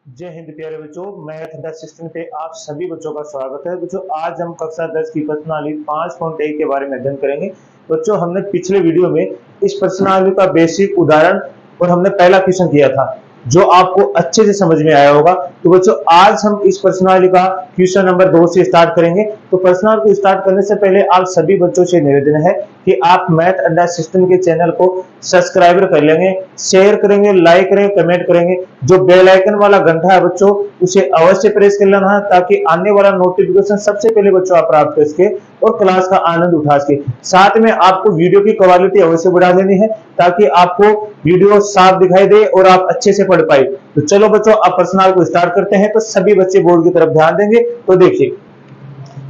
जय हिंद प्यारे बच्चों, मैथ द सिस्टम पे आप सभी बच्चों का स्वागत है। बच्चों आज हम कक्षा 10 की प्रश्नावली 5.1 के बारे में अध्ययन करेंगे। बच्चों हमने पिछले वीडियो में इस प्रश्नावली का बेसिक उदाहरण और हमने पहला क्वेश्चन किया था जो आपको अच्छे से समझ में आया होगा। तो बच्चों आज हम इस प्रश्नावली का क्वेश्चन नंबर 2 से स्टार्ट करेंगे। तो प्रश्नावली को स्टार्ट करने से पहले आप सभी बच्चों से निवेदन है कि आप मैथ अड्डा सिस्टम के चैनल को सब्सक्राइब कर लेंगे, शेयर करेंगे, लाइक करेंगे, कमेंट करेंगे। जो बेल आइकन वाला घंटा है बच्चों उसे अवश्य प्रेस कर लेना है ताकि आने वाला नोटिफिकेशन सबसे पहले बच्चों आप प्राप्त कर सके और क्लास का आनंद उठा सके। साथ में आपको वीडियो की क्वालिटी अवश्य बढ़ा देनी है ताकि आपको वीडियो साफ दिखाई दे और आप अच्छे से पढ़ पाए। तो चलो बच्चों अब प्रश्नावली को स्टार्ट करते हैं। तो सभी बच्चे बोर्ड की तरफ ध्यान देंगे। तो देखिए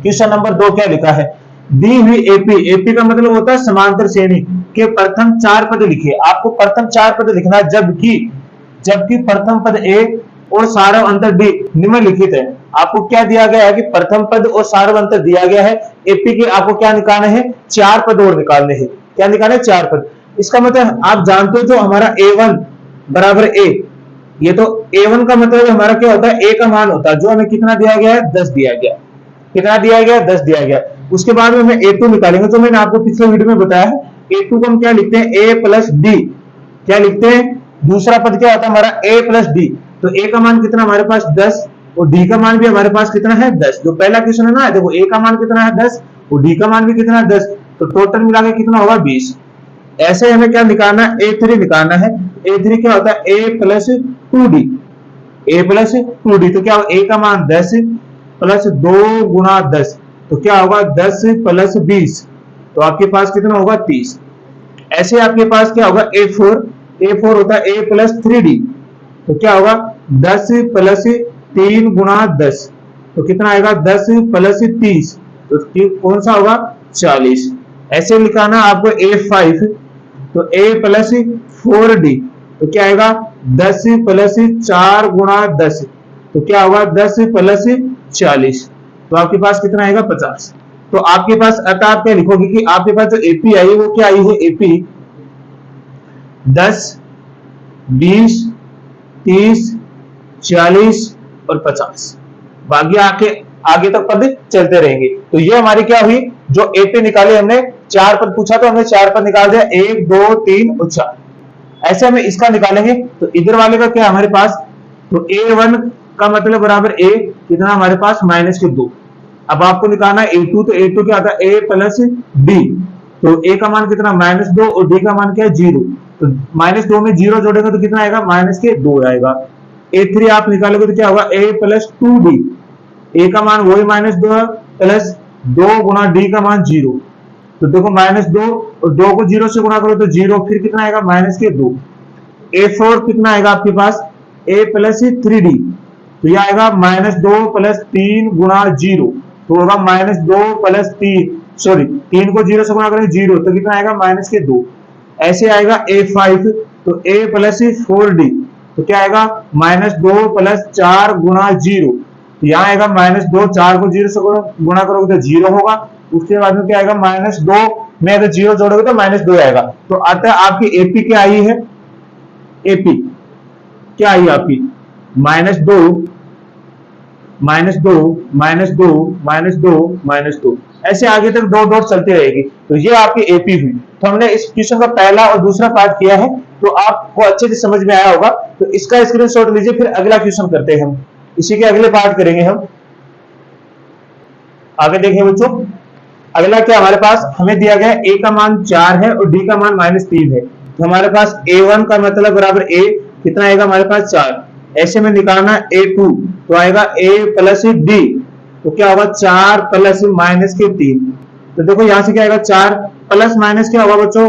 क्वेश्चन नंबर 2 क्या लिखा है। दी हुई एपी का मतलब होता है समांतर श्रेणी के प्रथम 4 पद लिखिए। आपको प्रथम 4 पद लिखना है, जबकि प्रथम पद ए और सारव अंतर डी निम्नलिखित है। आपको क्या दिया गया है कि प्रथम पद और सारव अंतर दिया गया है। एपी के आपको क्या निकालना है, 4 पद और निकालने हैं। क्या निकालना है, 4 पद। इसका मतलब आप जानते हो जो हमारा a1 बराबर ए, ये तो a1 का मतलब हमारा क्या होता है, a का मान होता है जो हमें कितना दिया गया है, 10 दिया गया। कितना दिया गया, 10 दिया गया। उसके बाद में हमें a2 निकालेंगे। तो मैंने आपको पिछले वीडियो में बताया है a2 को हम क्या लिखते हैं, a प्लस डी। क्या लिखते हैं, दूसरा पद क्या होता है हमारा a प्लस डी। तो a का मान कितना हमारे पास 10 और d का मान भी हमारे पास कितना है 10। जो पहला क्वेश्चन है ना, देखो a का मान कितना है 10 और d का मान भी कितना है 10। तो टोटल मिला के कितना होगा 20। ऐसे हमें क्या निकालना है, a3 निकालना है। a3 क्या होता है a plus 2d, a plus 2d। तो क्या होगा, a का मान 10 प्लस 2 गुना 10 तो क्या होगा 10 प्लस 20। तो आपके पास कितना होगा 30। ऐसे आपके पास क्या होगा a4 होता है a प्लस 3d। तो क्या होगा 10 प्लस 3 गुना 10 तो कितना आएगा 10 प्लस 30। तो कौन सा होगा 40। ऐसे लिखाना आपको a5 तो a प्लस 4d तो क्या आएगा 10 प्लस 4 गुना 10 तो क्या होगा 10 प्लस 40। तो आपके पास कितना आएगा 50। तो आपके पास अतः आप क्या लिखोगे कि आपके पास जो एपी आई है वो क्या आई है, एपी 10 20 30 40 और 50। बाकी आगे तक पद चलते रहेंगे। तो ये हमारी क्या हुई, जो एपी निकाले हमने 4 पद पूछा तो हमने 4 पद निकाल दिया, 1 2 3 और 4। ऐसे हमें इसका निकालेंगे। तो इधर वाले का क्या हमारे पास, तो a1 का मतलब बराबर a कितना हमारे पास माइनस के 2। अब आपको निकालना है a2। तो a2 क्या आता है a प्लस d। तो a का मान कितना -2 और d का मान क्या है 0। तो -2 में 0 जोड़ेंगे तो कितना आएगा माइनस के 2 आएगा। a3 आप निकालोगे तो क्या होगा a प्लस 2d। a का मान वही -2 प्लस 2 गुना d का मान 0। तो देखो -2 और 2 को 0 से गुणा करो तो 0, फिर कितना आएगा माइनस के 2। a4 कितना आएगा आपके पास a प्लस 3d। तो यह आएगा -2 प्लस 3 गुना 0 तो होगा -2 प्लस 3, सॉरी 3 को 0 से गुणा करेंगे 0 तो कितना आएगा माइनस के 2। ऐसे आएगा a5 तो a प्लस 4d तो क्या आएगा -2 प्लस 4 गुना 0। तो यहाँ आएगा -2, 4 को 0 से गुणा करोगे तो 0 होगा। उसके बाद में क्या आएगा -2 में अगर 0 जोड़ोगे तो -2 आएगा। तो अतः आपकी एपी क्या आई है, एपी क्या आई आपकी -2 -2 ऐसे आगे तक 2 डॉट चलती रहेगी। तो ये आपकी एपी हुई। तो हमने इस क्वेश्चन का पहला और दूसरा पार्ट किया है तो आपको अच्छे से समझ में आया होगा। तो इसका स्क्रीनशॉट लीजिए, फिर अगला क्वेश्चन करते हैं हम, इसी के अगले पार्ट करेंगे हम। आगे देखिए बच्चों, अगला क्या हमारे पास हमें दिया गया है, a का मान 4 है और d का मान -3 है। तो हमारे पास a1 का मतलब बराबर a कितना आएगा हमारे पास 4। ऐसे में निकालना a2 तो आएगा a प्लस d तो क्या होगा 4 प्लस -3। तो देखो यहां से क्या आएगा 4 प्लस माइनस क्या होगा बच्चों,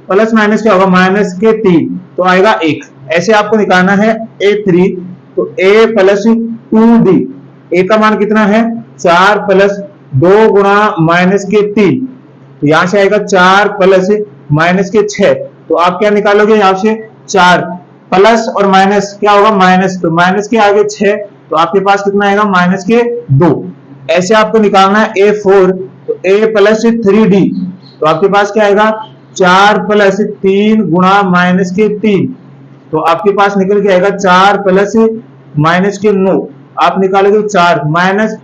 प्लस माइनस क्या होगा -3 तो आएगा 1। ऐसे आपको निकालना है a3 तो a प्लस 2d। a का मान कितना है 4 प्लस 2 गुणा -3 तो यहां से आएगा 4 प्लस -6। तो आप क्या निकालोगे यहाँ से 4 प्लस और माइनस क्या होगा माइनस, तो माइनस के आगे 6 तो आपके पास कितना आएगा -2। ऐसे आपको निकालना है a4 तो a प्लस 3d तो आपके पास क्या आएगा 4 प्लस 3 गुणा -3 तो आपके पास निकल के आएगा 4 प्लस माइनस के 9, आप निकालोगे 4, माइनस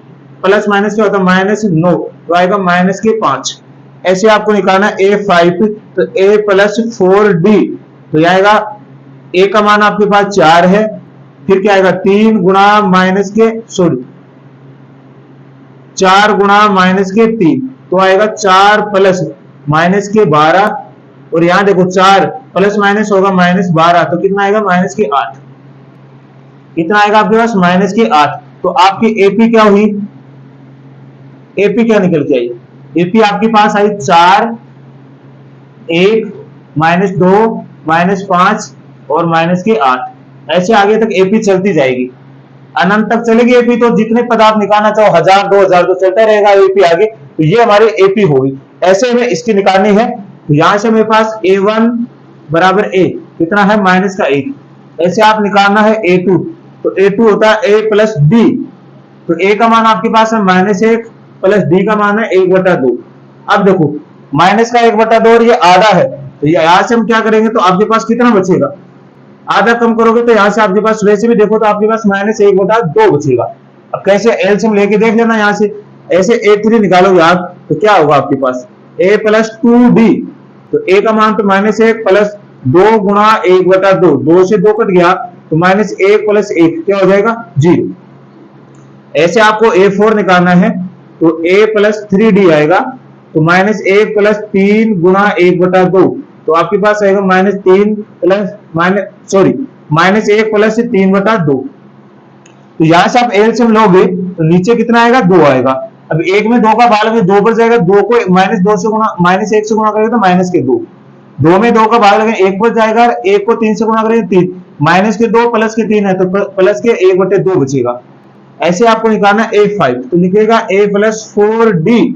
प्लस माइनस क्या होता है -9, तो आएगा माइनस के 5। ऐसे आपको निकालना A5, तो A प्लस 4D, तो यह आएगा A का मान आपके पास 4 है, फिर क्या आएगा 3 गुणा माइनस के 4 गुणा माइनस के 3, तो आएगा 4 प्लस माइनस के 12, और यहां देखो 4 प्लस माइनस होगा -12, तो कितना आएगा माइनस के 8। कितना आएगा आपके पास माइनस के 8। तो आपकी एपी क्या हुई, एपी क्या निकल के आई, एपी आपके पास आई 4, 1, -2, -5 और माइनस के 8। ऐसे आगे तक एपी चलती जाएगी, अनंत तक चलेगी एपी। तो जितने पद आप निकालना चाहो 1000, 2000, तो चलता रहेगा एपी आगे। तो ये हमारे एपी होगी। ऐसे हमें इसकी निकालनी है, तो यहां से मेरे पास A1 बराबर A कितना है माइनस का 1। ऐसे आप निकालना है A2, तो A2 होता है A प्लस D, तो A का मान आपके पास है -1 प्लस D का मान है 1/2। अब देखो माइनस का 1/2 और ये आधा है, तो यहां से हम क्या करेंगे, तो आपके पास कितना बचेगा, आधा कम करोगे तो यहां से आपके पास वैसे भी देखो तो आपके पास -1/2 बचेगा। अब कैसे एलसीएम लेके देख लेना, यहां से ऐसे A3 निकालोगे आप, तो क्या होगा आपके पास A प्लस 2D, तो A का मान तो -1 प्लस 2 गुणा 1/2, 2 से 2 कट गया, तो -1 प्लस 1 क्या हो जाएगा 0। ऐसे आपको A4 निकालना है, तो A प्लस 3D आएगा, तो -1 प्लस 3 गुणा 1/2, तो आपके पास आएगा -3 प्लस -1 प्लस 3/2। तो यहां से आप एलसीएम लोगे तो नीचे कितना आएगा 2 आएगा। अब 1 में 2 का भाग लगे 2 पर जाएगा, 2 को -2 से गुणा -1 से गुणा करेंगे तो माइनस के 2, 2 में 2 का भाग लगे 1 पर जाएगा, 1 को 3 से गुणा करेंगे 3, माइनस के 2 प्लस के 3 है, तो प्लस के 1/2 बचेगा। ऐसे आपको निकालना A5, तो निकलेगा A प्लस 4D,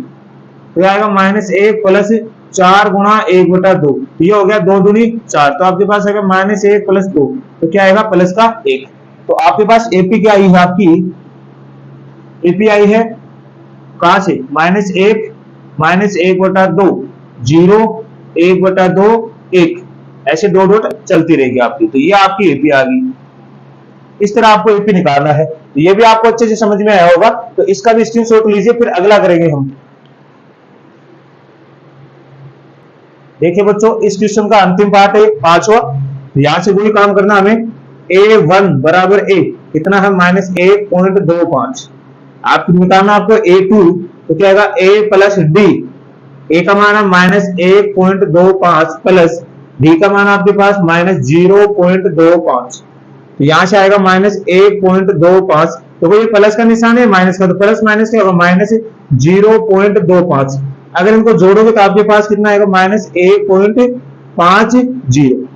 तो आएगा -1 प्लस 4 गुणा 1/2, ये हो गया 2 दूनी 4, तो आपके पास आएगा -1 प्लस 2, तो क्या आएगा प्लस का 1। तो आपके पास एपी क्या आई है, आपकी एपी आई है कहां से -1, -1/2, 0, 1/2, 1, ऐसे दो डॉट चलती रहेगी आपकी। तो ये आपकी एपी आ गई। इस तरह आपको एपी निकालना है, तो ये भी आपको अच्छे से समझ में आया होगा। तो इसका भी स्क्रीनशॉट लीजिए, फिर अगला करेंगे हम। देखिए बच्चों, इस क्वेश्चन का अंतिम पार्ट है 5वां, तो यहां से वही काम करना हमें। A1 बराबर A कितना है -1.25, आप निकालना आपको A2, तो क्या आएगा A प्लस D, A का मान है -1.25 प्लस D का मान आपके पास -0.25, तो यहां से आएगा -1.25, तो कोई प्लस का निशान है माइनस का, तो प्लस माइनस क्या होगा -0.25। अगर इनको जोड़ोगे तो आपके पास कितना आएगा -1.50,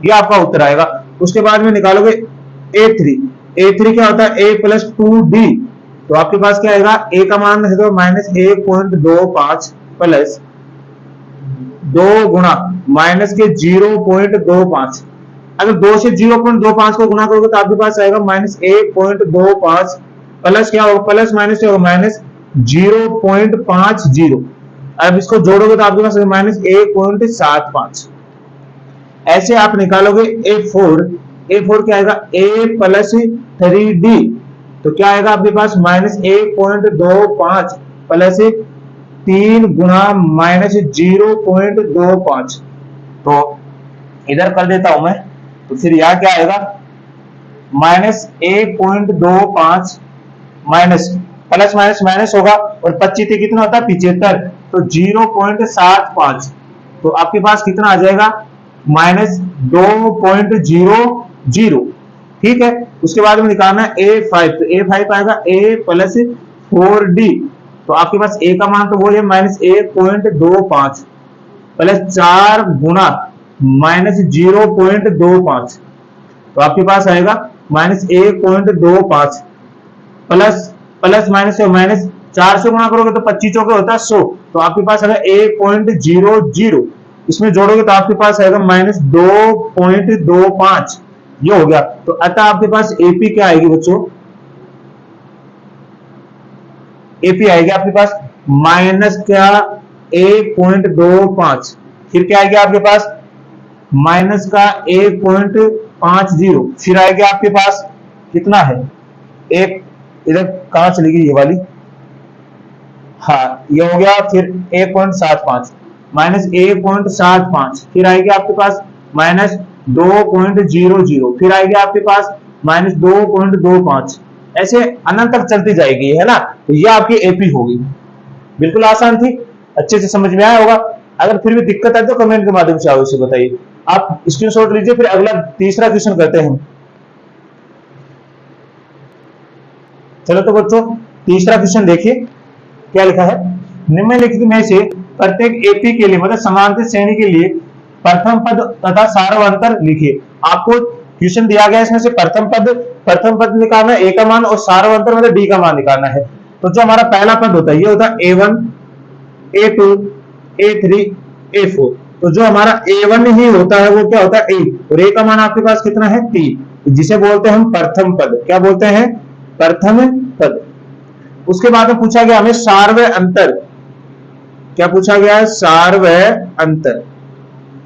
ये आपका उत्तर आएगा। उसके बाद में निकालोगे A3, A3 क्या होता है A प्लस 2D, तो आपके पास क्या आएगा A का मान है तो -1.25 प्लस 2 गुणा माइनस के 0.25, अगर 2 से 0.25 को गुणा करोगे तो आपके पास आएगा -1.25 प्लस क्या होगा, प्लस माइनस क्या होगा -0.50। अब इसको जोड़ोगे तो आपके पास -1.75। ऐसे आप निकालोगे A4, A4 क्या आएगा A प्लस 3D, तो क्या आएगा आपके पास -1.25 प्लस 3 गुणा -0.25। तो इधर कर देता हूं मैं, तो फिर यहां क्या आएगा -1.25 माइनस प्लस माइनस माइनस होगा, और 25 कितना होता है 75, तो 0.75, तो आपके पास कितना आ जाएगा -2.00। ठीक है, उसके बाद में निकालना है A5, तो A5 आएगा A प्लस 4D, तो आपके पास A का मान तो वो है -1.25 प्लस 4 गुणा -0.25, तो आपके पास आएगा -1.25 प्लस प्लस माइनस से माइनस 4 से गुणा करोगे तो 25 चौके होता है 100, तो आपके पास आएगा 1.00, इसमें जोड़ोगे तो आपके पास आएगा -2.25, ये हो गया। तो अतः आपके पास एपी क्या आएगी बच्चों, एपी आएगी आपके पास माइनस क्या 1.25, फिर क्या आएगा आपके पास माइनस का 1.50, फिर आएगा आपके पास कितना है, एक इधर कहां चली गई ये वाली, हाँ ये हो गया, फिर 1.75 माइनस 1.75, फिर आएगी आपके पास माइनस 2.00, फिर आएगी आपके पास माइनस 2.25, ऐसे अनंत तक चलती जाएगी, है ना। तो ये आपकी एपी होगी। बिल्कुल आसान थी, अच्छे से समझ में आया होगा। अगर फिर भी दिक्कत है तो कमेंट के माध्यम से अवश्य बताइए। आप स्क्रीनशॉट लीजिए, फिर अगला तीसरा क्वेश्चन करते हैं। चलो तो बच्चों तीसरा क्वेश्चन देखिए क्या लिखा है। निम्नलिखित में से प्रत्येक एपी के लिए मतलब समांतर श्रेणी के लिए प्रथम पद तथा सारवंतर लिखिए। आपको क्वेश्चन दिया गया है, इसमें से प्रथम पद निकालना है, ए का मान, और सारवंतर मतलब डी का मान निकालना है। तो जो हमारा पहला पद होता है ये होता है A1, A2, A3, A4। तो जो हमारा A1 ही होता है वो क्या होता है A, और A का मान आपके पास कितना है 3, जिसे बोलते हैं हम प्रथम पद। क्या बोलते हैं, प्रथम पद। उसके बाद में पूछा गया हमें सारवय अंतर। क्या पूछा गया है, सारवय अंतर।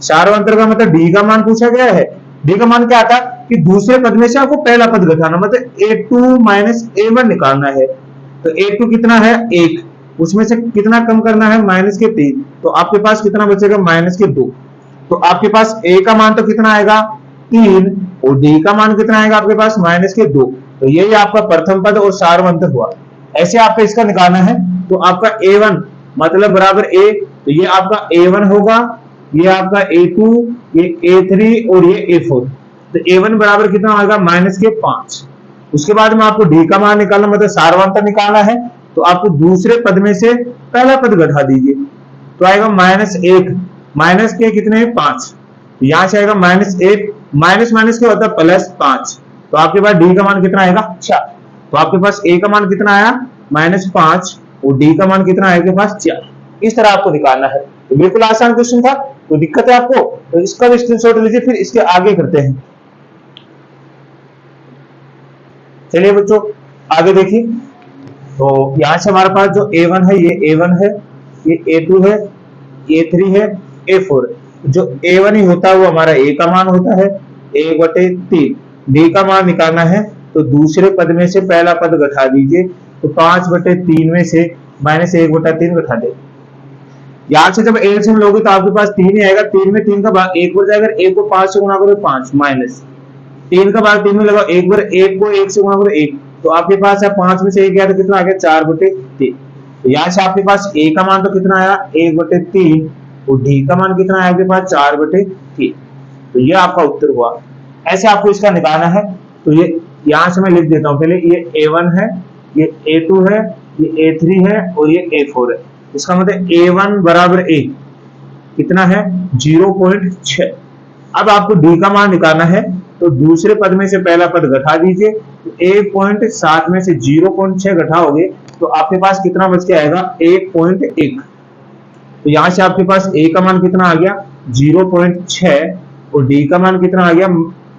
सारवंतर का मतलब डी का मान पूछा गया है। डी का मान क्या आता है कि दूसरे पद में से आपको पहला पद घटाना, मतलब A2 माइनस A1 निकालना है। तो A2 कितना है 1, उसमें से कितना कम करना है माइनस के 3, तो आपके पास कितना बचेगा माइनस के 2। तो आपके पास A का मान तो कितना आएगा 3, और D का मान कितना आएगा आपके पास माइनस के 2। तो यही आपका प्रथम पद और सारवंतर हुआ। ऐसे आपको इसका निकालना है। तो आपका A1 मतलब बराबर A, तो ये आपका A1 होगा, ये आपका A2, ये A3 और ये A4। तो A1 बराबर कितना आएगा माइनस के 5। उसके बाद में आपको D का मान निकालना मतलब सारवंतर निकालना है। तो आपको दूसरे पद में से पहला पद घटा दीजिए, तो आएगा -1, माइनस के कितने 5, यहां से आएगा -1, माइनस माइनस क्या होता है +5। तो आपके पास D का मान कितना आएगा 4। तो आपके पास A का मान कितना आया -5, और D का मान कितना आएगा पास 4। इस तरह आपको निकालना है। तो बिल्कुल आसान क्वेश्चन था। तो दिक्कत है आपको तो इसका भी स्क्रीनशॉट लीजिए, फिर इसके आगे करते हैं। चलिए बच्चों आगे देखिए। तो यहां से हमारे पास जो A1 है ये A1 है, ये A2 है, A3 है, A4 है। जो A1 ही होता है वो हमारा A का मान होता है 1/3। D का मान निकालना है तो दूसरे पद में से पहला पद घटा दीजिए, तो 5/3 में से -1/3 घटा दे। यहां से जब एलसीएम लोगे तो आपके पास 3 ही आएगा। 3 में 3 का भाग 1 हो जाएगा, 1 को 5 से गुणा करो 5, माइनस 3 का भाग 3 में लगाओ, 1 बार 1 को 1 से गुणा करो 1, तो आपके पास है 5 में से 1 गया तो कितना आ गया 4/3। तो यहाँ से आपके पास A का मान तो कितना आया 1/3, और D का मान कितना आया आपके पास 4/3। तो ये आपका उत्तर हुआ। ऐसे आपको इसका निकालना है। तो ये यहाँ से मैं लिख देता हूँ, पहले ये A1 है, ये A2 है, ये A3 है और ये A4 है। इसका मतलब A1 बराबर A कितना है 0.6। अब आपको D का मान निकालना है, तो दूसरे पद में से पहला पद घटा दीजिए, तो 1.7 में से 0.6 घटाओगे तो आपके पास कितना बच के आएगा 1.1। तो यहां से आपके पास A का मान कितना आ गया 0.6 और D का मान कितना आ गया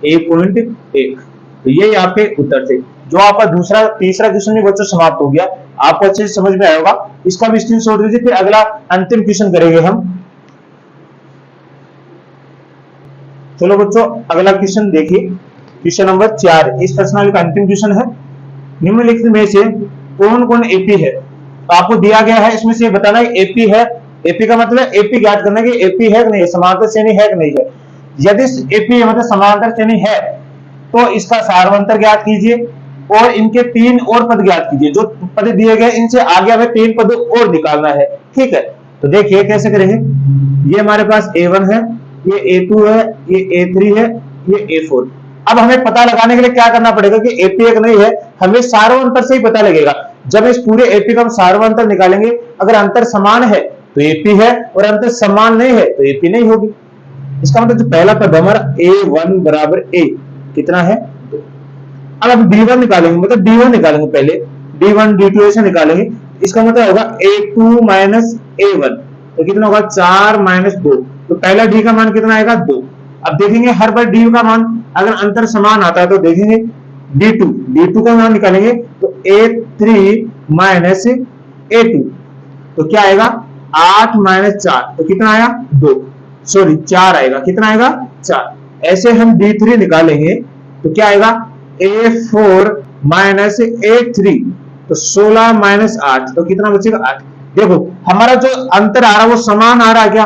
1.1। तो यही आपके उत्तर थे। जो आपका दूसरा तीसरा क्वेश्चन भी बच्चों समाप्त हो गया। आपको अच्छे से समझ में आया होगा। इसका भी स्क्रीनशॉट लीजिए, फिर अगला अंतिम क्वेश्चन करेंगे हम। चलो बच्चों अगला क्वेश्चन देखिए, क्वेश्चन नंबर 4 इस प्रश्नावली का अंतिम क्वेश्चन है। निम्नलिखित में से कौन कौन एपी है। तो आपको दिया गया है, इसमें से बताना है एपी है। एपी का मतलब एपी ज्ञात करना है कि एपी है कि नहीं है, समांतर श्रेणी है कि नहीं है। यदि एपी मतलब समांतर श्रेणी है तो इसका सारवंतर ज्ञात कीजिए और इनके 3 और पद ज्ञात कीजिए। जो पद दिए गए इनसे आगे हमें 3 पद और निकालना है, ठीक है। तो देखिए कैसे करेंगे। ये हमारे पास A1 है, ये A2 है, ये A3 है, ये A4। अब हमें पता लगाने के लिए क्या करना पड़ेगा कि एपी एक नहीं है, हमें सारवंतर से ही पता लगेगा। जब इस पूरे एपी का हम सारवंतर निकालेंगे, अगर अंतर समान है तो एपी है और अंतर समान नहीं है तो एपी नहीं होगी। इसका मतलब जो पहला पद हमारा A1 बराबर A कितना है 2। अब हम D1 निकालेंगे, मतलब D1 निकालेंगे, पहले D1 D2 ऐसे निकालेंगे। इसका मतलब होगा A2 माइनस A1, तो कितना होगा 4 माइनस 2। तो पहला D का मान कितना आएगा 2। अब देखेंगे हर बार D का मान अगर अंतर समान आता है तो देखेंगे D2 का मान निकालेंगे तो A3 माइनस A2, तो क्या आएगा 8 माइनस 4, तो कितना आया 2, सॉरी 4 आएगा। कितना आएगा 4। ऐसे हम D3 निकालेंगे तो क्या आएगा A4 माइनस A3, तो 16 माइनस 8, तो कितना बचेगा 8। देखो हमारा जो अंतर आ रहा है वो समान आ रहा है क्या,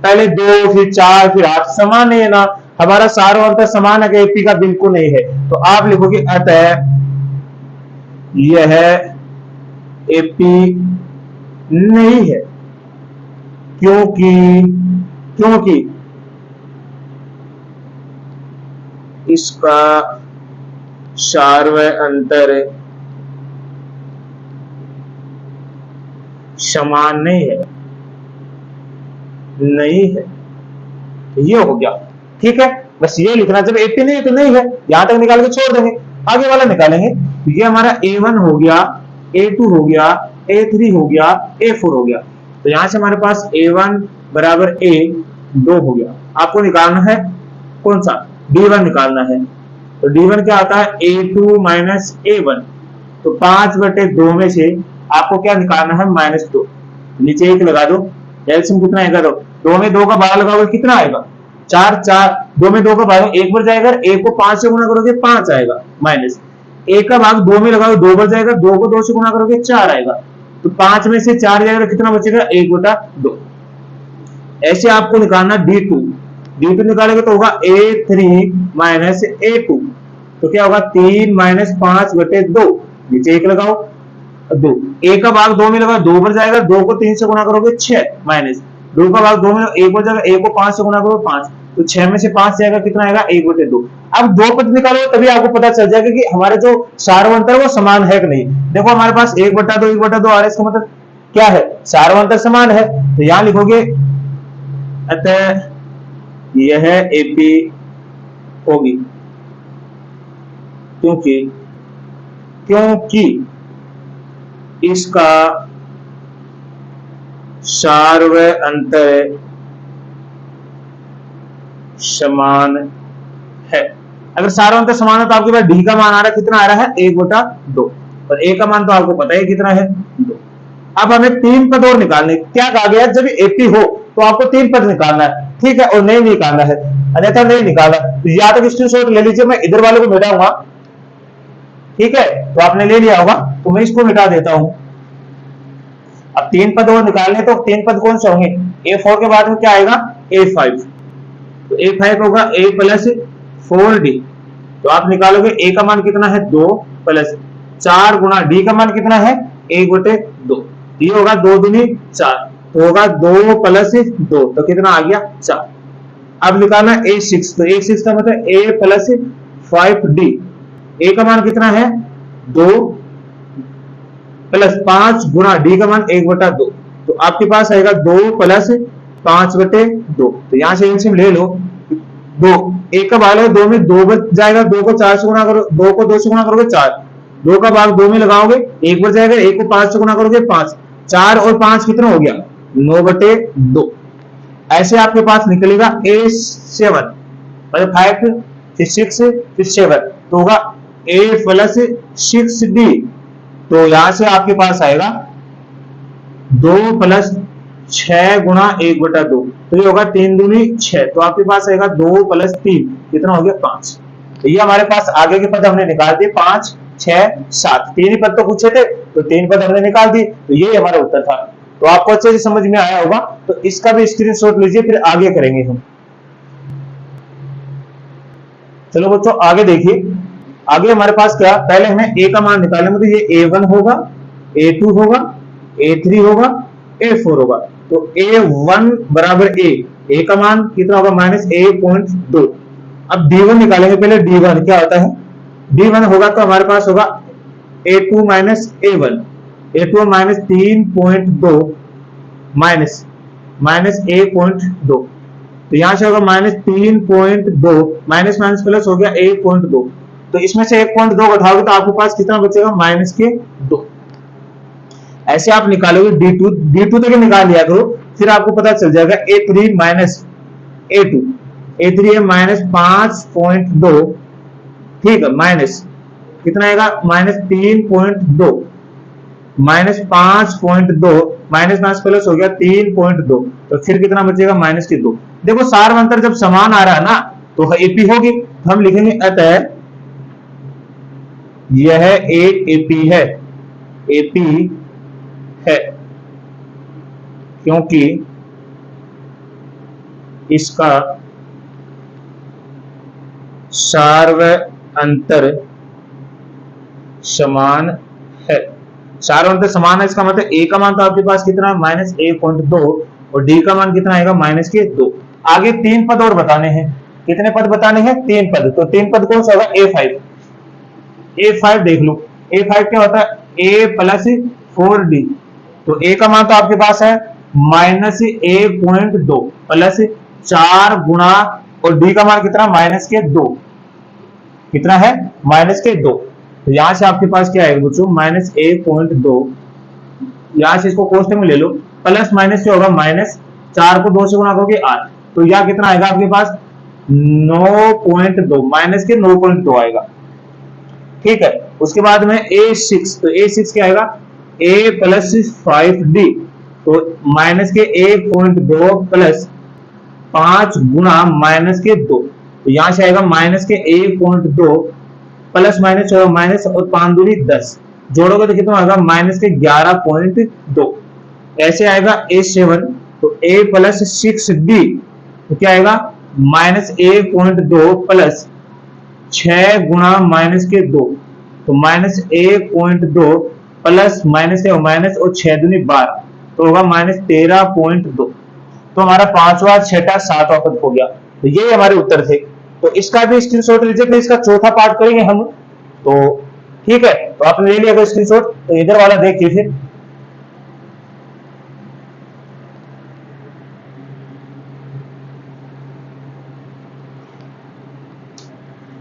पहले 2 फिर 4 फिर 8, समान नहीं है ना, हमारा सारा अंतर समान है, एपी का बिल्कुल नहीं है। तो आप लिखोगे अतः यह एपी नहीं है, क्योंकि क्योंकि इसका सार्वय अंतर समान नहीं है, नहीं है। ये हो गया, ठीक है, बस ये लिखना, जब एपी नहीं है तो नहीं है, यहां तक निकाल के छोड़ देंगे, आगे वाला निकालेंगे। तो ये हमारा A1 हो गया, A2 हो गया, A3 हो गया, A4 हो गया। तो यहां से हमारे पास A1 बराबर A2 हो गया। आपको निकालना है कौन सा, D1 निकालना है। तो D1 क्या आता है, A2 माइनस A1, तो 5/2 में से आपको क्या निकालना है, -2, नीचे 1 लगा दो, एलसीएम कितना आएगा, 2 में 2 का भाग लगाओगे कितना आएगा, 4, 4, 2 में 2 का भाग 1 बार जाएगा, 1 को 5 से गुणा करोगे 5 आएगा, माइनस 1 का भाग 2 में लगाओगे 2 बार जाएगा, 2 को 2 से गुणा करोगे 4 आएगा, तो 5 में से 4 जाएगा, कितना बचेगा 1/2। ऐसे आपको निकालना D2 निकालेंगे तो होगा A3 माइनस A2, तो क्या होगा 3 माइनस 5/2, नीचे 1 लगाओ, 2, 1 का भाग 2 में लगा 2 बार जाएगा, 2 को 3 से गुणा करोगे 6, माइनस 2 का भाग 2 में 1 बार जाएगा, 1 को 5 से गुणा करोगे 5, तो 6 में से 5 जाएगा, कितना आएगा 1/2। अब 2 पद निकालो तभी आपको पता चल जाएगा कि हमारे जो सार्वंतर वो समान है कि नहीं। देखो हमारे पास 1/2 1/2 आ रहा है, इसका मतलब क्या है, सार्वंतर समान है। तो यहां लिखोगे अतः यह एपी होगी, क्योंकि इसका सार्वय अंतर समान है। अगर सार्वय अंतर समान है तो आपके पास डी का मान आ रहा है, कितना आ रहा है 1/2, और ए का मान तो आपको पता है कितना है 2। अब हमें 3 पद और निकालने, क्या कहा गया, जब एपी हो तो आपको 3 पद निकालना है, ठीक है, और नहीं निकालना है, अन्यथा नहीं निकालना। तो या तो स्क्रीनशॉट ले लीजिए, मैं इधर वाले को मिटाऊंगा, ठीक है, तो आपने ले लिया होगा, तो मैं इसको मिटा देता हूं। अब 3 पद और निकालने, तो 3 पद कौन से होंगे, A4 के बाद में क्या आएगा A5, तो A5 होगा A प्लस 4D, तो आप निकालोगे A का मान कितना है 2 प्लस 4 गुणा D का मान कितना है 1/2, ये होगा 2 दूनी 4, तो होगा 2 प्लस 2, तो कितना आ गया 4। अब निकालना A6, तो A6 का मतलब A प्लस 5D, A का मान कितना है 2 प्लस 5 गुणा D का मान 1/2, तो आपके पास आएगा 2 प्लस 5/2। तो यहां से एलसीएम ले लो, 2 1 का भाग 2 में 2 बच जाएगा, 2 को 4 से गुणा करो, 2 को 2 से गुणा करोगे 4, 2 का भाग 2 में लगाओगे 1 बच जाएगा, 1 को 5 से गुणा करोगे 5, 4 और 5 कितना हो गया 9/2। ऐसे आपके पास निकलेगा A7, मतलब 5 फिर 6 फिर 7, तो होगा A प्लस 6D, तो यहां से आपके पास आएगा 2 प्लस 6 गुणा 1/2, तो ये होगा 3 दूनी 6, तो आपके पास आएगा 2 प्लस 3, कितना हो गया 5। तो ये हमारे पास आगे के पद हमने निकाल दिए, 5 6 7, 3 ही पद तो पूछे थे, तो 3 पद हमने निकाल दिए, तो ये हमारा उत्तर था। तो आपको अच्छे से समझ में आया होगा, तो इसका भी स्क्रीनशॉट लीजिए, फिर आगे करेंगे हम। चलो बच्चों आगे देखिए, आगे हमारे पास क्या, पहले हमें A का मान निकालेंगे, तो ये A1 होगा, A2 होगा, A3 होगा, A4 होगा। तो A1 बराबर A का मान कितना होगा -1.2। अब D1 निकालेंगे, पहले D1 क्या होता है, D1 होगा तो हमारे पास होगा A2 minus A1, A2 minus 3.2 minus 1.2, तो यहां से होगा -3.2, माइनस माइनस प्लस हो गया 1.2, तो इसमें से 1.2 घटाओगे तो आपके पास कितना बचेगा -2। ऐसे आप निकालोगे D2 तक निकाल लिया करो, फिर आपको पता चल जाएगा A3 माइनस A2, A3 है -5.2, ठीक है, माइनस कितना आएगा -3.2, -5.2, माइनस माइनस प्लस हो गया 3.2, तो फिर कितना बचेगा -2। देखो सार्वंतर जब समान आ रहा है ना तो एपी होगी, हम लिखेंगे अतः यह एक एपी है, एपी है क्योंकि इसका सार्वअंतर समान है। सार्वअंतर समान है, इसका मतलब ए का मान तो आपके पास कितना -1.2 और डी का मान कितना आएगा -2। आगे 3 पद और बताने हैं। कितने पद बताने हैं? 3 पद। तो 3 पद कौन सा होगा? A5। A5 देख लो, A5 क्या होता है? A plus 4D। तो A का मान तो आपके पास है -1.2 प्लस 4 गुणा, और D का मान कितना? -2। कितना है? -2। तो यहां से आपके पास क्या आएगा बच्चों? -1.2। यहां से इसको कोष्टक में ले लो, प्लस माइनस क्या होगा? -4 को 2 से गुणा करोगे 8। तो यह कितना आएगा आपके पास? 9.2, -9.2 आएगा। ठीक है। उसके बाद में A6, तो A6 क्या आएगा? A plus 5D। तो -1.2 प्लस 5 गुणा -2। तो यहां से आएगा -1.2 प्लस माइनस होगा माइनस, और 5 दूनी 10, जोड़ोगे तो कितना आएगा? -11.2। ऐसे आएगा A7। तो A प्लस 6D, तो क्या आएगा? -1.2 प्लस 6 गुणा -2। तो -1.2 प्लस माइनस है माइनस, और 6 दूनी 12, तो होगा -13.2। तो हमारा 5वां 6वां 7वां पद हो गया। तो ये हमारे उत्तर थे। तो इसका भी स्क्रीनशॉट लीजिए, फिर इसका चौथा पार्ट करेंगे हम। तो ठीक है, तो आपने ले लिया अगर स्क्रीनशॉट, तो इधर वाला देखिए फिर।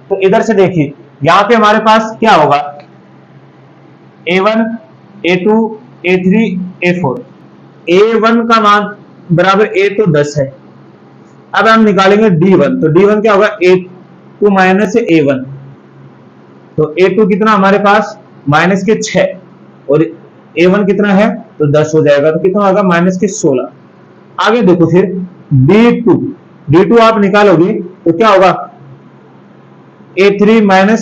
तो इधर से देखिए, यहां पे हमारे पास क्या होगा? A1, A2, A3, A4। A1 का मान बराबर A तो 10 है। अब हम निकालेंगे D1। तो D1 क्या होगा? A2 minus A1। तो A2 कितना हमारे पास? -6, और A1 कितना है? तो 10 हो जाएगा। तो कितना होगा? -16। आगे देखो फिर D2। D2 आप निकालोगे तो क्या होगा? A3 minus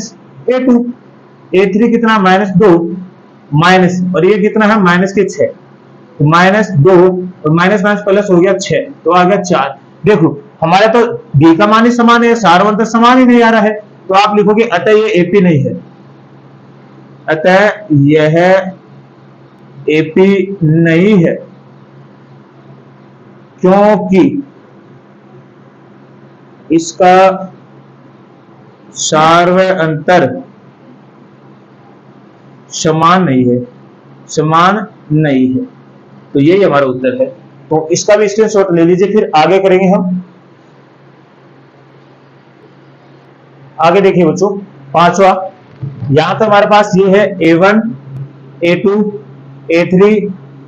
A2। A3 कितना? -2 माइनस, और ये कितना है? -6। तो -2 और माइनस माइनस प्लस हो गया 6, तो आ गया 4। देखो हमारा तो D का मान ही समान है, सार्वअंतर समान ही नहीं आ रहा है। तो आप लिखोगे अतः ये एपी नहीं है, अतः यह एपी नहीं है, क्योंकि इसका सार्वअंतर समान नहीं है, समान नहीं है। तो यही हमारा उत्तर है। तो इसका भी स्क्रीनशॉट ले लीजिए, फिर आगे करेंगे हम। आगे देखिए बच्चों, 5वां। यहां तो हमारे पास ये है A1, A2, A3,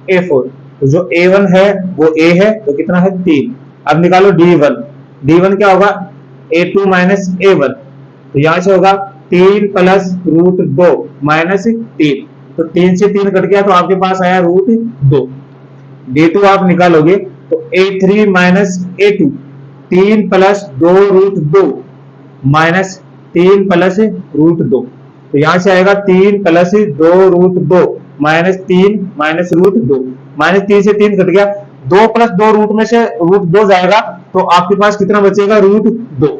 A4। तो जो A1 है वो A है, तो कितना है? 3। अब निकालो D1। D1 क्या होगा? A2 minus A1। तो यहां से होगा 3 प्लस √2 माइनस 3। तो 3 से 3 कट गया, तो आपके पास आया √2। D2 आप निकालोगे तो A3 minus A2, 3 plus 2√2 minus 3 plus √2। तो यहां से आएगा 3 प्लस 2√2 माइनस 3 माइनस √2। -3 से 3 कट गया, 2 प्लस 2 रूट में से √2 जाएगा, तो आपके पास कितना बचेगा? √2।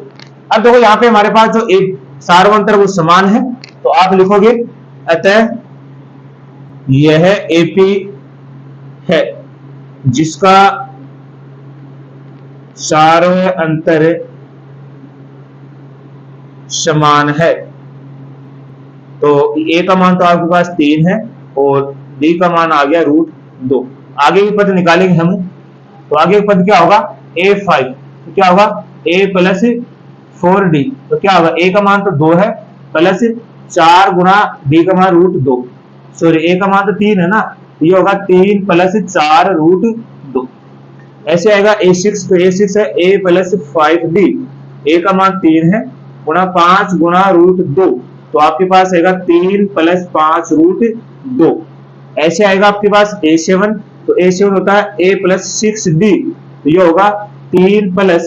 अब देखो यहाँ पे हमारे पास जो एक सार्वअंतर वो समान है, तो आप लिखोगे अतः यह एपी है जिसका सार्वअंतर समान है। तो ए का मान तो आपके पास 3 है, और डी का मान आ गया √2। आगे की पद निकालेंगे हम। तो आगे की पद क्या होगा? A5। तो क्या होगा? A plus 4D। तो क्या होगा? A का मान तो 2 है, प्लस 4 गुणा D का मान √2। सॉरी, A का मान तो 3 है ना, तो ये होगा 3 प्लस 4 √2। ऐसे आएगा A6। तो A6 है A प्लस 5D। A का मान 3 है, गुणा 5 गुणा √2। तो आपके पास आएगा 3 प्लस 5 √2। ऐसे आएगा आपके पास A7। तो A7 होता है A प्लस 6D। तो ये होगा 3 प्लस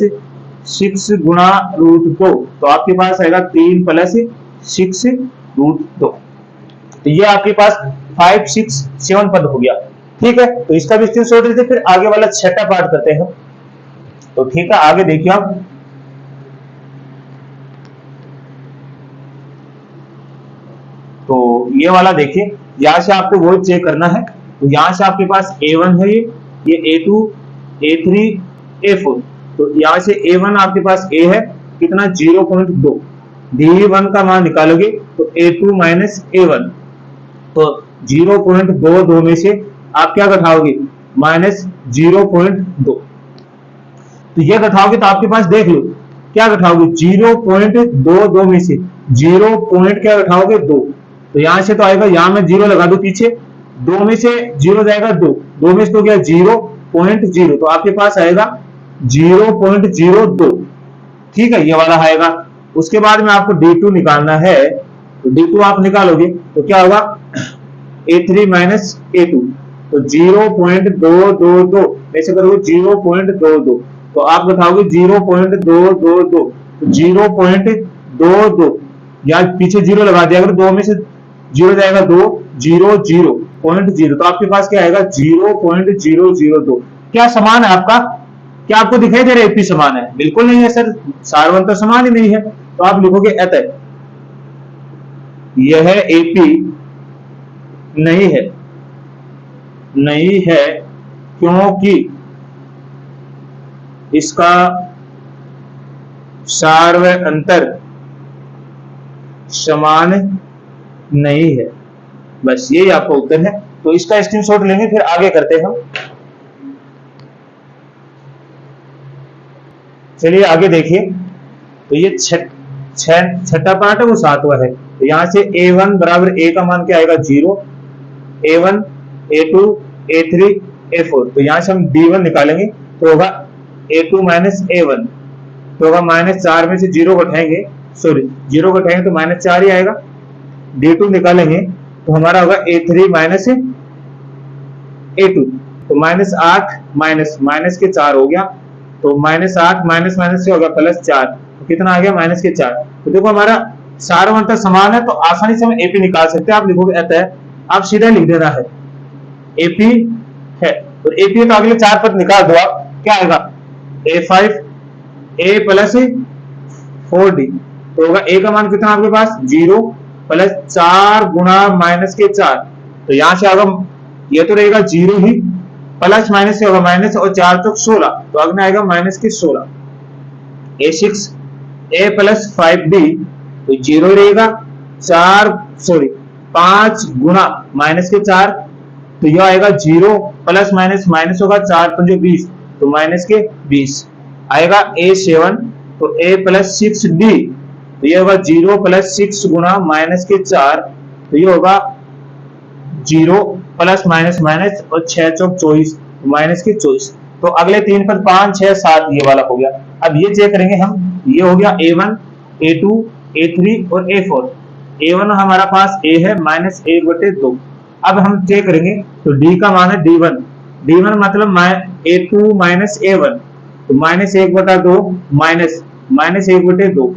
6 गुणा √2। तो आपके पास आएगा 3 प्लस 6 √2। तो ये आपके पास 5, 6, 7 पद हो गया। ठीक है, तो इसका भी स्क्रीनशॉट लेते फिर आगे वाला छठा पार्ट करते हैं। तो ठीक है, आगे देखिए आप। तो ये वाला देखिए, यहां से आपको वो चेक करना है। तो यहां से आपके पास A1 है, ये A2, A3, A4। तो यहां से A1 आपके पास A है कितना 0.2। D1 का मान निकालोगे तो A2 माइनस A1, तो 0.22 में से आप क्या घटाओगे -0.2। तो ये घटाओगे तो आपके पास देख लो क्या घटाओगे 0.22 में से 0 पॉइंट क्या घटाओगे 2। तो यहां से तो आएगा, यहां में 0 लगा दो पीछे, 2 में से 0 जाएगा 2, 2 में से तो गया 0.0, तो आपके पास आएगा 0.02। ठीक है, ये वाला आएगा। उसके बाद में आपको D2 निकालना है। तो D2 आप निकालोगे तो क्या होगा A3 माइनस A2, तो 0.222 में से करोगे 0.22, तो आप बताओगे 0.222, तो 0.22 या पीछे 0 लगा दिया, अगर 2 में से 0 जाएगा 2, 0.0, तो आपके पास क्या आएगा 0.002। क्या समान है आपका? क्या आपको दिखाई दे रहा है एपी समान है? बिल्कुल नहीं है सर, सारवंतर समान ही नहीं है। तो आप लिखोगे अतः यह एपी नहीं है, नहीं है क्योंकि इसका सार्वंतर समान नहीं है। बस यही आपका उत्तर है। तो इसका स्क्रीनशॉट लेंगे, फिर आगे करते हैं हम। चलिए आगे देखिए। तो ये छठा पार्ट है, वो 7वां है। तो यहां से A1 बराबर A का मान क्या आएगा 0, A1, A2, A3, A4। तो यहां से हम D1 निकालेंगे तो होगा A2 माइनस A1, तो होगा -4 में से 0 घटाएंगे, सॉरी 0 घटाएंगे तो -4 ही आएगा। D2 निकालेंगे तो हमारा होगा A3 माइनस A2, तो -8 माइनस के 4 हो गया, तो -8 माइनस से होगा +4, तो कितना आ गया -4। तो देखो हमारा सार्वंतर समान है, तो आसानी से हम एपी निकाल सकते हैं। आप लिखोगे अतः, आप सीधा लिख देना है एपी है। तो एपी तो अगले 4 पद निकाल दो आप, क्या आएगा A5 A प्लस 4D, तो होगा A का मान कितना आपके पास 0 प्लस 4 गुणा -4, तो यहां से आएगा ये तो रहेगा 0 ही, प्लस माइनस से होगा माइनस, और 4 चौक 16, तो अगला आएगा -16। A6 A प्लस 5D, तो 0 रहेगा, 5 गुणा -4, तो यह आएगा 0 प्लस माइनस होगा 4 पंजे 20, तो -20 आएगा। A7 तो A प्लस 6D, तो यह होगा 0 प्लस 6 गुणा -4, तो यह होगा 0 प्लस माइनस और 6 चौक 24, -24। तो अगले 3 पद 5, 6, 7 ये वाला हो गया। अब ये चेक करेंगे हम। ये हो गया A1, A2, A3 और A4। A1 हमारा पास A है -1/2। अब हम चेक करेंगे तो D का मान है D1, D1 मतलब A2 माइनस A1, तो -1/2 -1/2,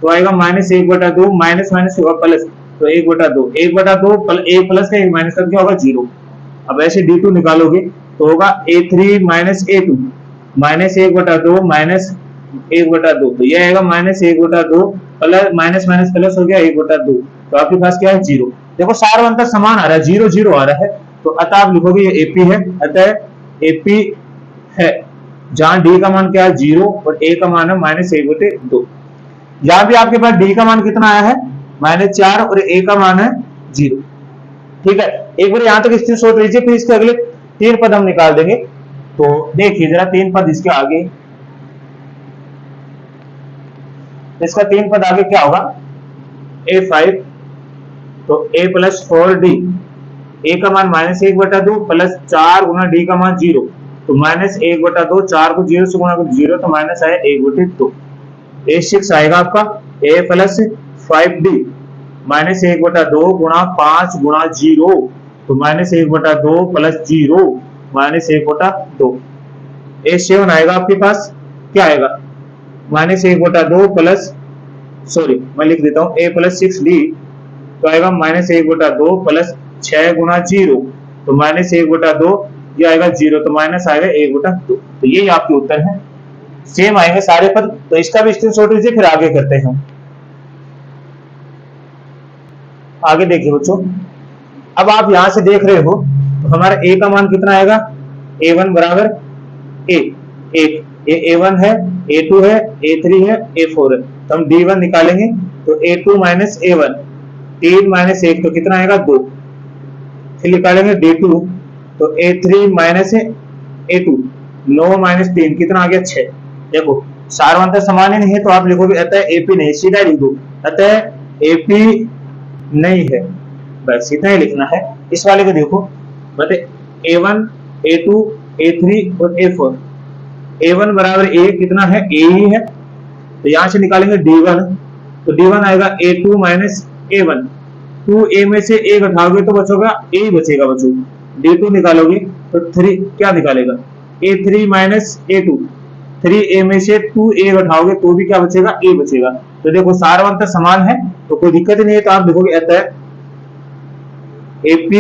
तो आएगा -1/2, माइनस होगा प्लस, तो 1/2, 1/2 एक प्लस का एक माइनस का क्या होगा 0। अब ऐसे D2 निकालोगे तो होगा A3 माइनस A2, -1/2 -1/2, तो यह आएगा -1/2 प्लस माइनस प्लस हो गया 1/2, तो आपके पास क्या है 0। देखो सार्वंतर समान आ रहा है, 0 0 आ रहा है, तो अतः आप लिखोगे ये एपी है, अतः एपी है, जहां डी का मान क्या है 0 और ए का मान है -1/2। यहां भी आपके पास डी का मान कितना आया है -4 और ए का मान है 0। ठीक है, एक बार यहां तक स्क्रीनशॉट लीजिए, फिर इसके अगले 3 पद हम निकाल देंगे। तो देखिए जरा 3 पद इसके आगे, इसका 3 पद आगे क्या होगा A5, तो A प्लस 4D, A का मान -1/2 प्लस 4 गुना D का मान 0, तो -1/2, 4 को 0 से गुणा कर 0, तो माइनस आया 1/2। A6 आएगा आपका A प्लस 5D, -1/2 गुणा 5 गुणा 0, तो -1/2 प्लस 0, -1/2। A7 आएगा आपके पास, क्या आएगा -1/2 प्लस, सॉरी मैं लिख देता हूं A प्लस 6D, तो आएगा -1/2 प्लस 6 गुना 0, तो -1/2, ये आएगा 0, तो माइनस आएगा 1/2। तो यही आपके उत्तर है। सेम आएंगे सारे पद, तो इसका भी स्क्रीनशॉट लीजिए, फिर आगे करते हैं हम। आगे देखिए बच्चों, अब आप यहां से देख रहे हो तो हमारा ए का मान कितना आएगा, a1 बराबर ए, ये a1 है, a2 है, a3 है, a4 है, तो हम d1 निकालेंगे, तो a2 माइनस a1, 3 माइनस 1 तो कितना आएगा 2, फिर निकालेंगे d2, तो a3 माइनस a2, 9 माइनस 3 कितना आ गया 6। देखो सारवंतर समान ही नहीं है, तो आप लिखोगे अतः एपी नहीं, सीधा लिख दो अतः एपी नहीं है, बस इतना ही लिखना है। इस वाले को देखो, बताए a1, a2, a3 और a4, a1 बराबर a कितना है, a ही है, तो यहां से निकालेंगे d1, तो d1 आएगा a2 माइनस a1, 2a में से a घटाओगे तो बचोगा a ही बचेगा बच्चों, d2 निकालोगे तो 3 क्या निकालेगा, a3 माइनस a2, 3a में से 2a घटाओगे तो भी क्या बचेगा, a बचेगा। तो देखो सारवंतर समान है, तो कोई दिक्कत नहीं है, तो आप देखोगे अतः AP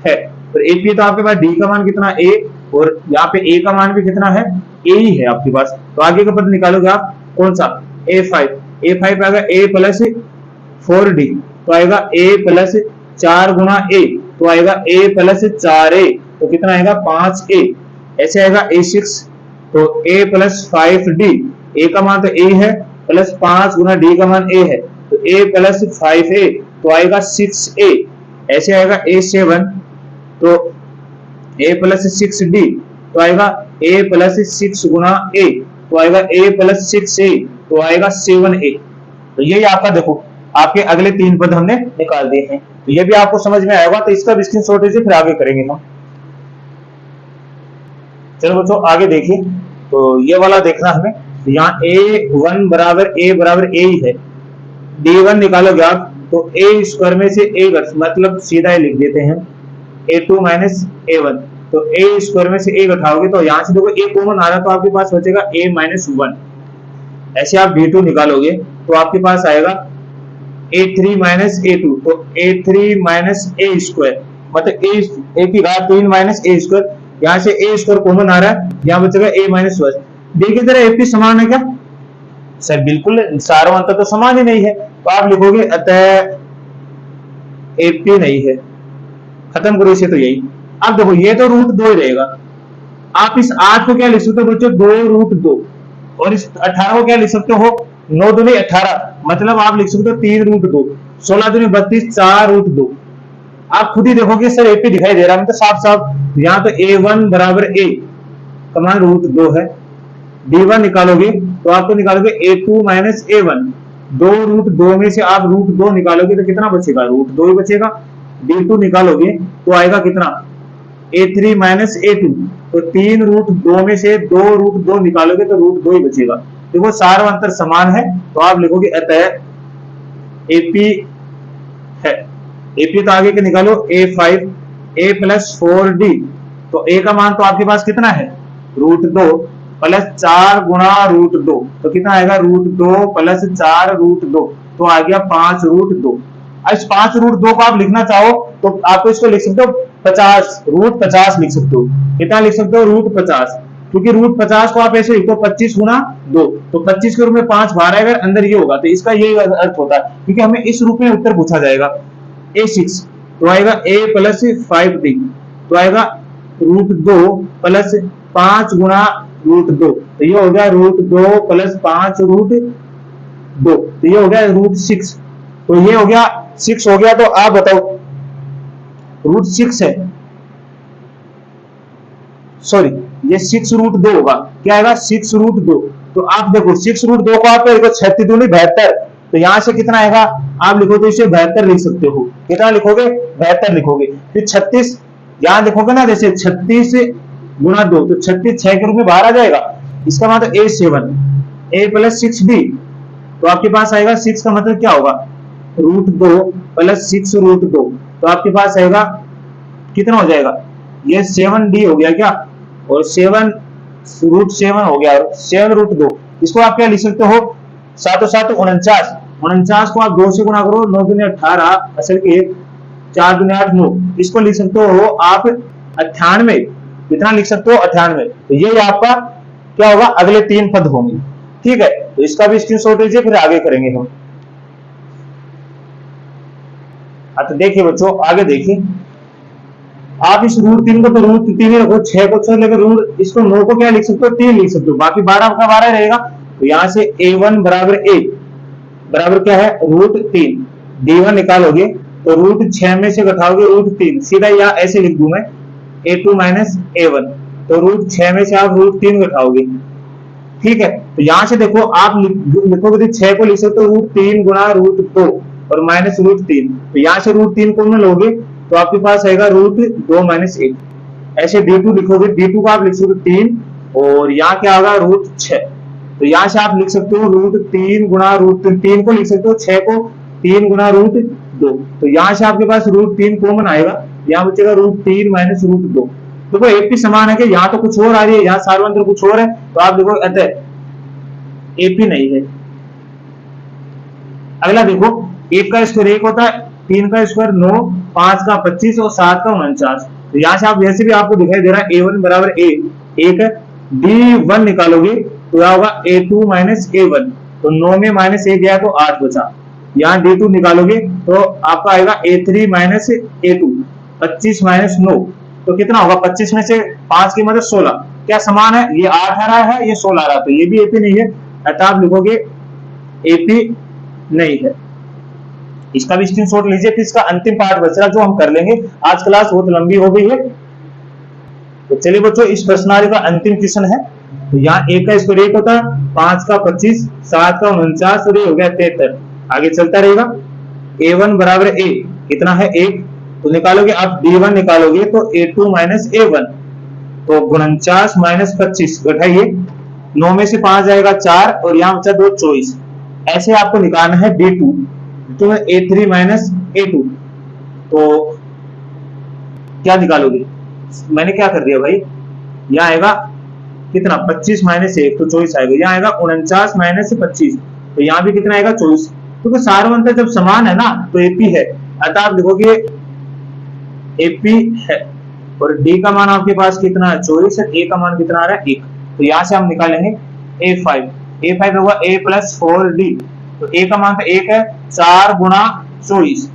है, तो AP तो आपके पास D का मान कितना A, और यहाँ पे A का मान भी कितना है, A ही है आपके पास। तो आगे का पद निकालोगे आप कौन सा, A5 आएगा A प्लस 4D, तो आएगा A प्लस 4 गुना A, तो आएगा A प्लस 4A, तो कितना आएगा 5A। ऐसे आएगा A6, तो A प्लस 5D, A का मान तो A है, प्लस 5 गुना D का मान A है, तो A प्लस 5A, तो आएगा 6A। ऐसे आएगा A7, तो A प्लस 6D, तो आएगा A प्लस 6 गुना A, तो आएगा A प्लस 6A, तो आएगा 7A। तो यही आपका देखो आपके अगले 3 पद हमने निकाल दिए हैं, तो ये भी आपको समझ में आएगा, तो इसका भी स्क्रीनशॉट लीजिए, फिर आगे करेंगे हम। चलो बच्चों आगे देखिए, तो ये वाला देखना हमें, तो यहाँ A1 बराबर A ही है, D1 निकालोगे आप तो a स्क्वायर में से a घट, मतलब सीधा ही लिख देते हैं a2 माइनस a1, तो a स्क्वायर में से a घटाओगे तो यहाँ से देखो a कॉमन आ रहा, तो आपके पास बचेगा a माइनस 1। ऐसे आप d2 निकालोगे तो आपके पास आएगा a3 माइनस a2, तो a3 माइनस a स्क्वायर, मतलब a की घात 3 माइनस a स्क्वायर, यहाँ से a स्क्वायर कॉमन आ रहा है, यहाँ बचेगा a माइनस 1। देखिए जरा AP समान है क्या सर, बिल्कुल सारवंतर तो समान ही नहीं है, तो आप लिखोगे अतः AP नहीं है, खत्म करो इसे। तो यही अब देखो ये तो √2 ही रहेगा, आप इस 8 को क्या लिख सकते हो बच्चों, 2√2, और इस 18 को क्या लिख सकते हो, 9 दूनी 18, मतलब आप लिख सकते हो 3√2, 16 दूनी 32, 4√2। आप खुद ही देखोगे सर AP दिखाई दे रहा है, मतलब साफ साफ यहाँ तो A1 बराबर A का मान √2 है, D1 निकालोगे तो आपको निकालोगे A2 माइनस A1, 2√2 में से आप √2 निकालोगे तो कितना बचेगा, √2 ही बचेगा। D2 निकालोगे तो आएगा कितना, A3 माइनस A2, तो 3√2 में से 2√2 निकालोगे तो √2 ही बचेगा। देखो सारवंतर समान है, तो आप लिखोगे अतः AP है। AP तो आगे के निकालो A5, A प्लस 4D, तो A का मान तो आपके पास कितना है, √2 प्लस 4 गुना √2, तो कितना आएगा, √2 प्लस 4√2, तो आ गया 5√2। इस 5√2 को आप लिखना चाहो तो आपको इसको लिख सकते हो 50, √50 लिख सकते हो। कितना लिख सकते हो, √50, क्योंकि √50 को आप ऐसे लिखो 25 गुना 2, तो 25 के रूप में 5 बाहर आएगा, अंदर ये होगा, तो इसका यही अर्थ होता है, क्योंकि हमें इस रूप में उत्तर पूछा जाएगा। A6 तो आएगा A प्लस 5D, तो आएगा √2 प्लस 5 गुना √2, तो ये हो गया √2 प्लस 5√2, तो ये हो गया √6, तो ये हो गया 6 हो गया। तो आप बताओ √6 है, सॉरी ये 6√2 होगा, क्या आएगा 6√2, तो आप देखो 6√2 को आप देखो 36 दूनी 72, तो यहां से कितना आएगा, आप लिखो तो इसे 72 लिख सकते हो, कितना लिखोगे 72 लिखोगे, फिर 36 यहां लिखोगे ना, जैसे 36 गुना 2, तो 36 6 के रूप में बाहर आ जाएगा, इसका मतलब A7, A प्लस 6D, तो आपके पास आएगा 6 का मतलब क्या होगा, √2 प्लस 6√2, तो आपके पास आएगा कितना हो जाएगा, ये 7D हो गया क्या, और 7 √7 हो गया, 7√2, इसको आप क्या लिख सकते हो 7 7 49, 49 को आप 2 से गुणा करो, 9 दूनी 18 असल के 4 दूनी 8 9, इसको लिख सकते हो आप 98। कितना लिख सकते हो 98। तो ये आपका क्या होगा, अगले 3 पद होंगे। ठीक है, तो इसका भी स्क्रीनशॉट लीजिए, फिर आगे करेंगे हम। तो देखिए बच्चों, आगे देखिए, आप इस √3 को तो √3 ही रखो, 6 को 6 लेकर रूट इसको 9 को क्या लिख सकते हो 3 लिख सकते हो, बाकी 12 का 12 रहेगा। तो यहां से a1 बराबर a बराबर क्या है √3, d1 निकालोगे तो √6 में से घटाओगे √3, सीधा यहाँ ऐसे लिख दूं मैं a2 माइनस a1, तो √6 में से आप √3 घटाओगे। ठीक है, तो यहां से देखो आप लिखोगे तो 6 को लिख सकते हो √3 गुणा √2 और माइनस √3, तो यहां से √3 को लोगे तो आपके पास आएगा √2 माइनस 1। ऐसे d2 लिखोगे, d2 को आप लिख सकते हो 3 और यहाँ क्या होगा √6, तो यहां से आप लिख सकते हो √3 गुणा √3 को लिख सकते हो 6 को 3 गुणा √2, तो यहां से आपके पास √3 कॉमन आएगा, यहाँ बचेगा √3 माइनस √2। देखो एपी समान है कि यहाँ तो कुछ और आ रही है, यहाँ सार्वंत्र कुछ और है, तो आप देखो अतः एपी नहीं है। अगला देखो, 1 का स्क्वायर 1 होता है, 3 का स्क्वायर 9, 5 का 25 और 7 का 49। तो यहाँ से आप वैसे भी आपको दिखाई दे रहा है a1 बराबर a, एक d1 निकालोगे तो क्या होगा a2 माइनस a1, तो 9 में माइनस 1 गया तो 8 बचा। यहाँ d2 निकालोगे तो आपका आएगा a3 माइनस a2, 25 माइनस 9, तो कितना होगा 25 में से 5 की मदद 16, क्या समान है, ये 8 आ रहा है ये 16 आ रहा है, तो ये भी एपी नहीं है, अतः आप लिखोगे एपी नहीं है। इसका भी स्क्रीनशॉट लीजिए, फिर इसका अंतिम पार्ट बच रहा जो हम कर लेंगे, आज क्लास बहुत लंबी हो गई है। तो चलिए बच्चों, इस प्रश्नावली का अंतिम क्वेश्चन है। तो यहाँ 1 का स्क्वायर 1 होता है, 5 का 25, 7 का 49 और ये हो गया 73। आगे चलता रहेगा, a1 बराबर a कितना है 1, तो निकालोगे आप d1 निकालोगे तो a2 माइनस a1, तो 49 माइनस 25 घटाइए, 9 में से 5 जाएगा 4 और यहाँ बचा 2 24। ऐसे आपको निकालना है d2, तो a3 माइनस a2, तो क्या निकालोगे, मैंने क्या कर दिया भाई, यहाँ आएगा कितना 25 माइनस 1 तो 24 आएगा, यहाँ आएगा 49 माइनस 25, तो यहाँ भी कितना आएगा 24, क्योंकि तो सार्वंत्र जब समान है ना तो एपी है, अतः आप लिखोगे एपी है। और डी का मान आपके पास कितना है 24 है, ए का मान कितना आ रहा है 1, तो यहाँ से हम निकालेंगे a5 होगा a प्लस 4d, तो a का मान तो 1 है, 4 गुणा 24,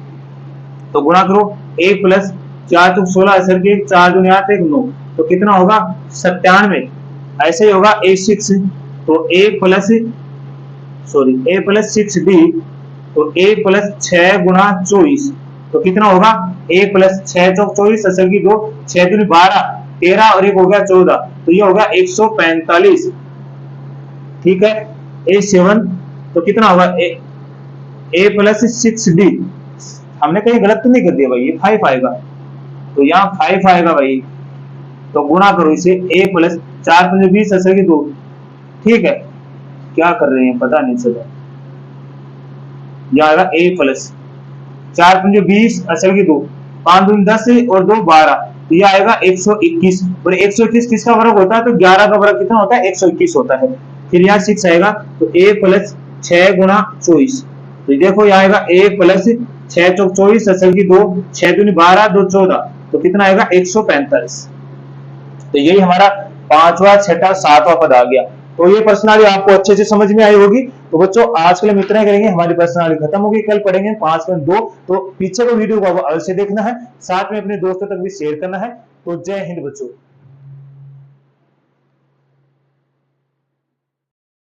तो गुणा करो 1 प्लस 4 तो 16 सर के 4 दूनी 8 1 9, तो कितना होगा 97। ऐसे ही होगा a6, तो a प्लस 6d, तो a प्लस 6 गुणा 24, तो कितना होगा 1 प्लस 6 चौक 24 असल की 2, 6 दूनी 12 13 और 1 हो गया 14, तो ये होगा 145। ठीक है, a7 तो कितना होगा a प्लस 6d, हमने कहीं गलत तो नहीं कर दिया भाई, ये 5 आएगा, तो यहाँ 5 आएगा भाई, तो गुणा करो इसे a प्लस 4 पंजे 20 असल की 2। ठीक है, क्या कर रहे हैं पता नहीं चला, यह आएगा a प्लस 4 पंजे 20 असल की 2, 5 दूनी 10 और 2 12, तो यह आएगा 121, और 121 किसका वर्ग होता है, तो 11 का वर्ग कितना होता है 121 होता है। फिर यहाँ 6 आएगा, तो a प्लस 6 गुणा 24, तो देखो यहाँ आएगा a प्लस 6 चौक 24 असल की 2, 6 दूनी 12 2 14, तो कितना आएगा 145। तो यही हमारा 5वां 6वां 7वां पद आ गया। तो ये प्रश्नावली आपको अच्छे से समझ में आई होगी। तो बच्चों आज के लिए इतना ही करेंगे, हमारी प्रश्नावली खत्म होगी, कल पढ़ेंगे 5.2। तो पीछे को वीडियो को अवश्य देखना है, साथ में अपने दोस्तों तक भी शेयर करना है। तो जय हिंद बच्चों।